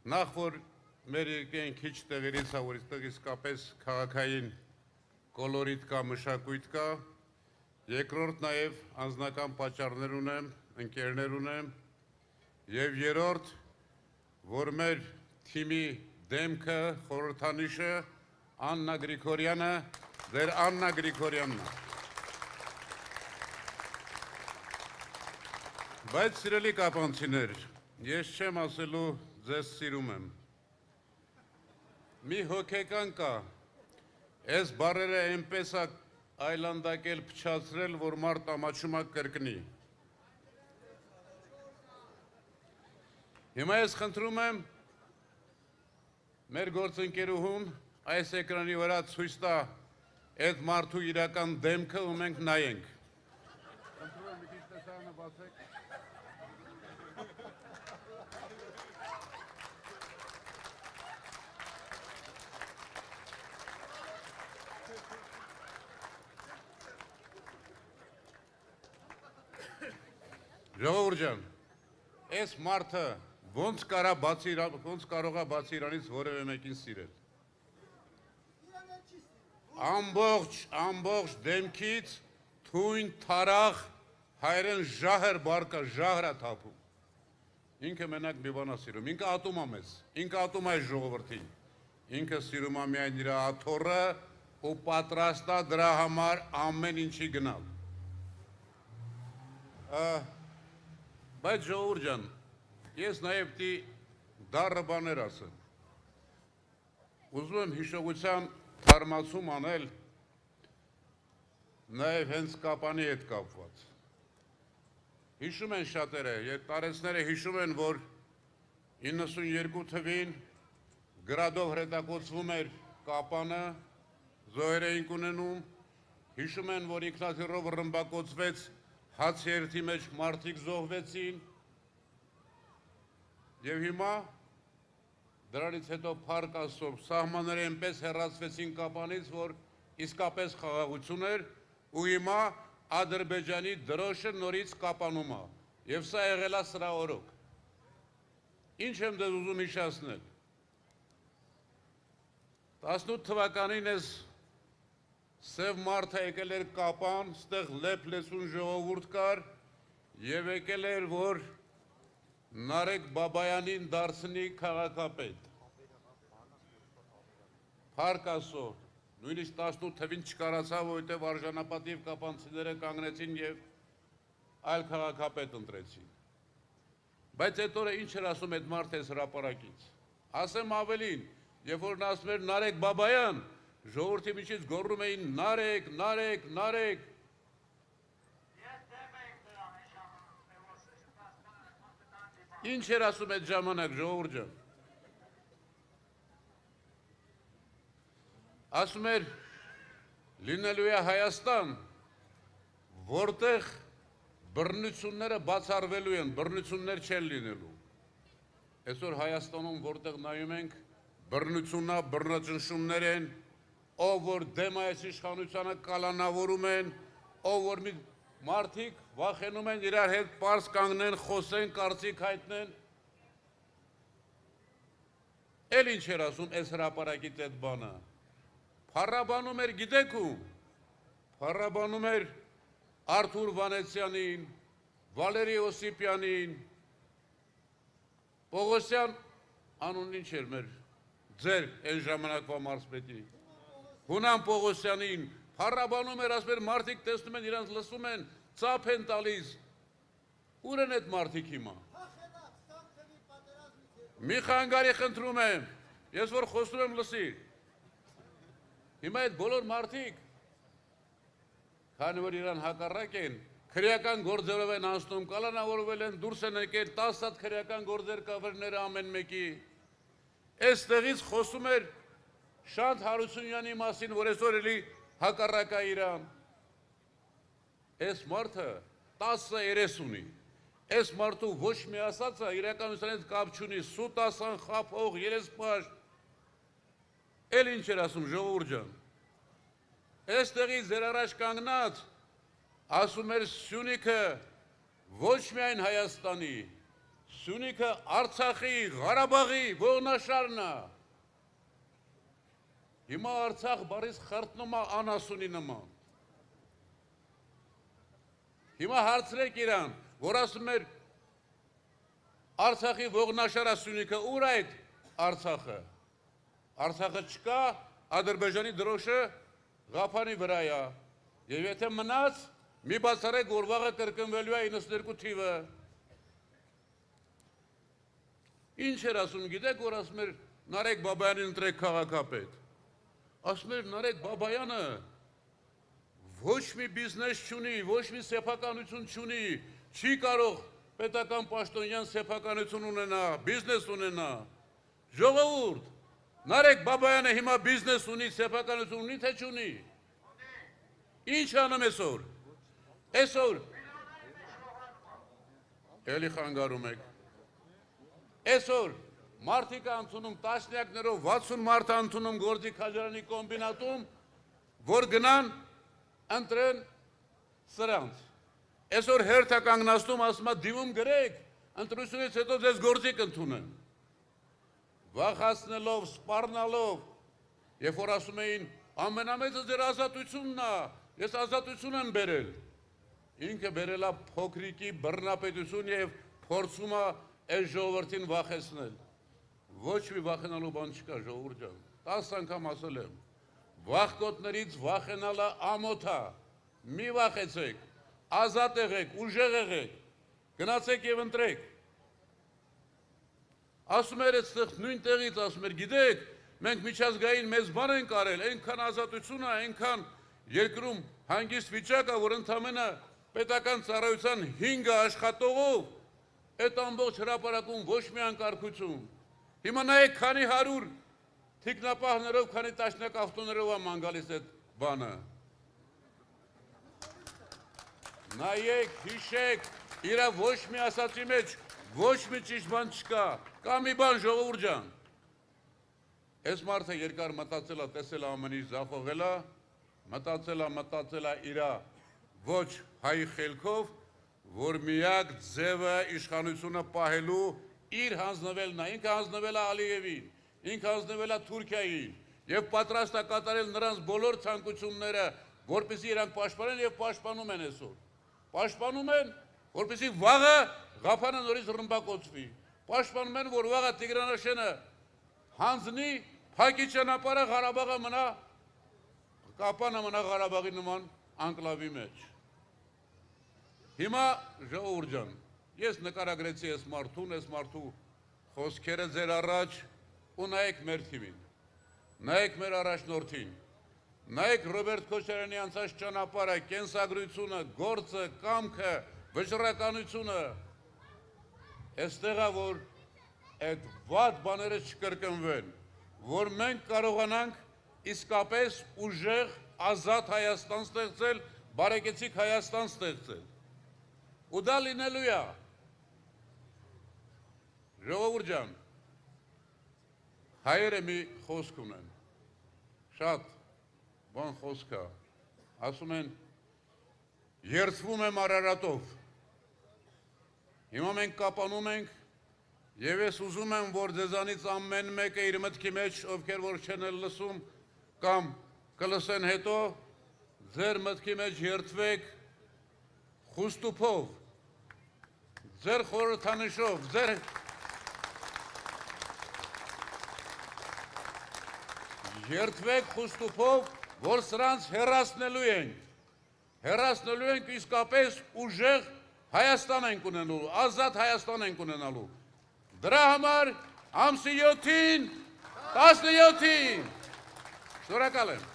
Նախ որ մեր երկրին քիչ տեղերից է, որ այստեղ իսկապես քաղաքային կոլորիտ կա, մշակույթ կա, երկրորդ նաև անձնական պատճառներ ունեմ, ընկերներ ունեմ, եւ երրորդ, որ մեր թիմի դեմքը, խորհրդանիշը Աննա Գրիգորյանը, դեր Աննա Գրիգորյանն է։ Բայց սիրելի կապանցիներ, ես չեմ ասելու ձեզ սիրում եմ։ Մի հոգեկան կա, այս բառերը այնպես է այլանդակել, փչացրել, որ մարդ ամաչում է կրկնի։ Հիմա ես խնդրում եմ մեր գործընկերուհուն այս էկրանի վրա ցույց տա այդ մարդու իրական դեմքը ու մենք նայենք։ Խնդրում եմ մի քիչ տեսարանը բացեք։ Ժողովուրդ ջան, այս մարդը ոնց կարող է բացի իրանից որևէ մեկին սիրել։ Ամբողջ դեմքից թույն թարախ հայրեն ժահր բարկա, ժահր է թափում։ Ինքը մենակ մի բան է սիրում, ինքը ատում է մեզ, ինքը ատում է այս ժողովրդին։ Ինքը սիրում է միայն իր աթոռը ու պատրաստ է դրա համար ամեն ինչի գնալ։ Բայց ժողովուրդ ջան, ես նաև դի դառը բաներ ասեմ։ Ուզում եմ հիշողության թարմացում անել նաև հենց կապանի հետ կապված։ Հիշում են շատերը, տարեցները հիշում են, որ 92 թվին գրադով հրետակոծվում էր կապանը, զոհեր էինք ունենում, հիշում են, որ ինքնաթիռով ռմբակոծվեց հացի երթի մեջ մարդիկ զոհվեցին և հիմա դրանից հետո փառք Աստծո սահմանները այնպես հեռացվեցին կապանից, որ իսկապես խաղաղություն էր ու հիմա Ադրբեջանի դրոշը նորից կապանում է և սա եղել է սրա օրոք։ Ինչ եմ դες ուզում հիշեցնել։ 18 թվականին ես սև մարդը եկել էր կապան, ստեղ լեփ-լեցուն ժողովուրդ կար և եկել էր, որ Նարեկ Բաբայանին դարձնի քաղաքապետ։ Փառք Աստծո, նույնիսկ 18 թվին չկարացավ, որովհետև արժանապատիվ կապանցիները կանգնեցին և այլ քաղաքապետ ընտրեցին։ Բայց այդ օրը ինչ էր ասում այդ մարդը այս հրապարակից։ Ասեմ ավելին, երբ որ նա ասում էր Նարեկ Բաբայան, ժողովրդի միջից գոռում էին Նարեկ, Նարեկ, Նարեկ։ Ինչ էր ասում այդ ժամանակ, ժողովուրդ ջան։ Ասում էր լինելու է Հայաստան, որտեղ բռնությունները բացառվելու են, բռնություններ չեն լինելու։ Այսօր Հայաստանում, որտեղ նայում ենք, բռնությունն է, բռնաճնշումներ են, ով որ դեմ այս իշխանությանը կալանավորում են, ով որ մի մարդիկ վախենում են իրար հետ պարզ կանգնեն, խոսեն, կարծիք հայտնեն։ Էլ ինչ էր ասում այս հրապարակից այդ բանը։ Փառաբանում էր գիտեք ում, փառաբանում էր Արթուր Վանեցյանին, Վալերի Օսիպյանին, Պողոսյան, անունն ինչ էր մեր ձեր այն ժամանակվա մարզպետի, Հունան Պողոսյանին, փառաբանում էր, ասում էր մարդիկ տեսնում են, իրանց լսում են, ծափ են տալիս։ Ուր են այդ մարդիկ հիմա։ Մի խանգարի խնդրում եմ, ես որ խոսում եմ լսի։ Հիմա այդ բոլոր մարդիկ, քանի որ իրան հակառակ են, քրեական գործերով են անցնում, կալանավորվել են, դուրս են եկել 10 հատ քրեական գործեր կավերները ամեն մեկի։ Այստեղից խոսում էր Շանթ Հարությունյանի մասին, որ այսօր էլի հակառակ է իրան։ Այս մարդը 10-30 ունի։ Այս մարդու ոչ մի ասածը իրականության հետ կապ չունի, սուտ ասան, խափող, երեսպաշտ։ Էլ ինչ էր ասում ժողովուրդ ջան։ Այստեղից ձեր առաջ կանգնած ասում էր Սյունիքը ոչ միայն Հայաստանի, Սյունիքը Արցախի, Ղարաբաղի ողնաշարն է։ Հիմա Արցախ բարից խրտնում է անասունի նման։ Հիմա հարցրեք իրան, որ ասում էր Արցախի ողնաշարա Սյունիքը, ուր է այդ Արցախը։ Արցախը չկա, Ադրբեջանի դրոշը Ղափանի վրա է։ Եվ եթե մնաց, մի բացառեք, որ վաղը կրկնվելու է 92 թիվը։ Ինչ էր ասում, գիտեք, որ ասում էր Նարեկ Բաբայանին ընտրեք քաղաքապետ։ Ասում էր Նարեկ Բաբայանը ոչ մի բիզնես չունի, ոչ մի սեփականություն չունի, չի կարող պետական պաշտոնյան սեփականություն ունենա, բիզնես ունենա։ Ժողովուրդ, Նարեկ Բաբայանը հիմա բիզնես ունի, սեփականություն ունի, թե չունի։ Ինչ անում այսօր։ Այսօր էլի խանգարում եք։ Այսօր մարդիկ անցնում տասնյակներով 60 մարդ անցնում Գործի Քաջարյանի կոմբինատում, որ գնան ընտրեն սրանց։ Այսօր հերթ է կանգնացնում, ասում է դիմում գրեք, ընտրությունից հետո ձեզ գործիք ընդունեն։ Վախացնելով, սպառնալով, երբ որ ասում էին ամենամեծը ձեր ազատությունն է, ես ազատություն եմ բերել։ Ինքը բերել է փոքրիկի բռնապետություն եւ փորձում է այս ժողովրդին վախեցնել։ Ոչ մի վախենալու բան չկա, ժողովուրդ ջան։ 10 անգամ ասել եմ, վախկոտներից վախենալը ամոթ է։ Մի վախեցեք, ազատ եղեք, ուժեղ եղեք, գնացեք եւ ընտրեք։ Ասում էր այդտեղ նույն տեղից, ասում էր, գիտեք, մենք միջազգային մեծ բան ենք արել, այնքան ազատություն է, այնքան երկրում հանգիստ վիճակ է, որ ընդամենը պետական ծառայության 5 աշխատողով այդ ամբողջ հրապարակում ոչ մի անկարգություն։ Հիմա նայեք քանի 100 թիկնապահներով, քանի տասնյակ ավտոներով է ման գալիս այդ բանը։ Նայեք, հիշեք, իրա ոչ մի ասացի մեջ ոչ մի ճիշտ բան չկա, կա մի բան ժողովուրդ ջան։ Այս մարդը երկար մտածել է, տեսել է ամեն ինչ ձախողել է, մտածել է իրա ոչ հայի խելքով, որ միակ ձևը իշխանությունը պահելու իր հանձնվելն է, ինքը հանձնվել է Ալիևին, ինքը հանձնվել է Թուրքիային եւ պատրաստ է կատարել նրանց բոլոր ցանկությունները, որպեսզի իրանք պաշտպանեն եւ պաշտպանում են այսօր։ Պաշտպանում են, որպեսզի վաղը Ղափանը նորից ռմբակոծվի։ Պաշտպանում են, որ վաղը Տիգրանաշենը հանձնի, փակի ճանապարհը, Ղարաբաղը մնա, Կապանը մնա Ղարաբաղի նման անկլավի մեջ։ Հիմա ժողովուրդ ջան, ես նկարագրեցի այս մարդու խոսքերը ձեր առաջ ու նայեք մեր թիմին, նայեք մեր առաջնորդին, նայեք Ռոբերտ Քոչարյանի անցած ճանապարհը, կենսագրությունը, գործը, կամքը, վճռականությունը, այստեղ է, որ այդ վատ բաները չկրկնվեն, որ մենք կարողանանք իսկապես ուժեղ, ազատ Հայաստան ստեղծել, բարեկեցիկ Հայաստան ստեղծել։ Ու դա լինելու է։ Ժողովուրդ ջան, հայերը մի խոսք ունեն, շատ բան խոսք է, ասում են, երդվում եմ Արարատով։ Հիմա մենք կապանում ենք եւ ես ուզում եմ, որ ձեզանից ամեն մեկը իր մտքի մեջ, ովքեր որ չեն լսում կամ կլսեն հետո, ձեր մտքի մեջ երդվեք խուստուփով, ձեր խորհրդանիշով, ձեր երդվեք խուստուփով, որ սրանց հեռացնելու ենք իսկապես ուժեղ Հայաստան ենք ունենալու, ազատ Հայաստան ենք ունենալու։ Դրա համար ամսի 7-ին, 17-ին, շնորհակալ եմ։